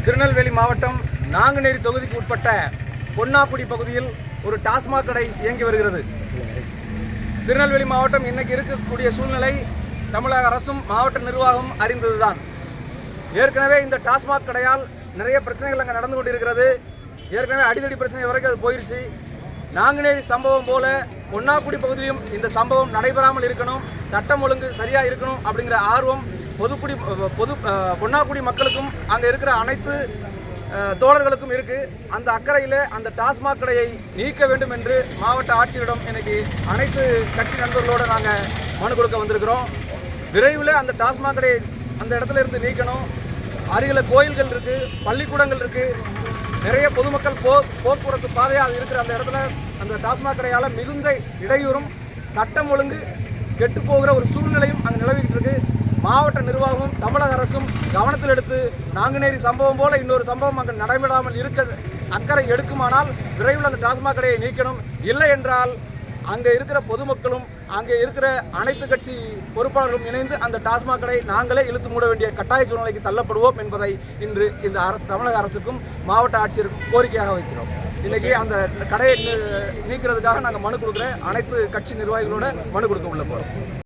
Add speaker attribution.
Speaker 1: திருநெல்வேலி மாவட்டம் நாங்குநேரி தொகுதிக்கு உட்பட்ட பொன்னாக்குடி பகுதியில் ஒரு டாஸ்மாக் கடை இயங்கி வருகிறது. திருநெல்வேலி மாவட்டம் இன்னைக்கு இருக்கக்கூடிய சூழ்நிலை தமிழக அரசும் மாவட்ட நிர்வாகம் அறிந்ததுதான். ஏற்கனவே இந்த டாஸ்மாக் கடையால் நிறைய பிரச்சனைகள் அங்கே நடந்து கொண்டிருக்கிறது. ஏற்கனவே அடிதடி பிரச்சனை வரைக்கும் அது போயிடுச்சு. நாங்குநேரி சம்பவம் போல பொன்னாக்குடி பகுதியிலும் இந்த சம்பவம் நடைபெறாமல் இருக்கணும், சட்டம் ஒழுங்கு சரியாக இருக்கணும் அப்படிங்கிற ஆர்வம் பொன்னாக்குடி மக்களுக்கும் அங்கே இருக்கிற அனைத்து தோழர்களுக்கும் இருக்குது. அந்த அக்கறையில் அந்த டாஸ்மாக் கடையை நீக்க வேண்டும் என்று மாவட்ட ஆட்சியரிடம் இன்னைக்கு அனைத்து கட்சி நண்பர்களோடு நாங்கள் மனு கொடுக்க வந்திருக்கிறோம். விரைவில் அந்த டாஸ்மாக் கடையை அந்த இடத்துல இருந்து நீக்கணும். அருகில் கோயில்கள் இருக்குது, பள்ளிக்கூடங்கள் இருக்குது, நிறைய பொதுமக்கள் போக்குவரத்து பாதையாக இருக்கிற அந்த இடத்துல அந்த டாஸ்மாக் கடையால் மிகுந்த இடையூறும் சட்டம் ஒழுங்கு கெட்டு போகிற ஒரு சூழ்நிலையும் அங்கே நிலவிக்கிட்டு இருக்கு. மாவட்ட நிர்வாகமும் தமிழக அரசும் கவனத்தில் எடுத்து நாங்குநேரி சம்பவம் போல இன்னொரு சம்பவம் அங்கே நடைபெறாமல் இருக்க அக்கறை எடுக்குமானால் விரைவில் அந்த டாஸ்மாக் கடையை நீக்கணும். இல்லை என்றால் அங்கே இருக்கிற பொதுமக்களும் அங்கே இருக்கிற அனைத்து கட்சி பொறுப்பாளர்களும் இணைந்து அந்த டாஸ்மாக் கடை நாங்களே இழுத்து மூட வேண்டிய கட்டாய சூழ்நிலைக்கு தள்ளப்படுவோம் என்பதை இன்று இந்த தமிழக அரசுக்கும் மாவட்ட ஆட்சியருக்கும் கோரிக்கையாக வைக்கிறோம். இன்னைக்கு அந்த கடையை நீக்கிறதுக்காக நாங்கள் மனு கொடுக்குற அனைத்து கட்சி நிர்வாகிகளோட மனு கொடுக்க உள்ள போகிறோம்.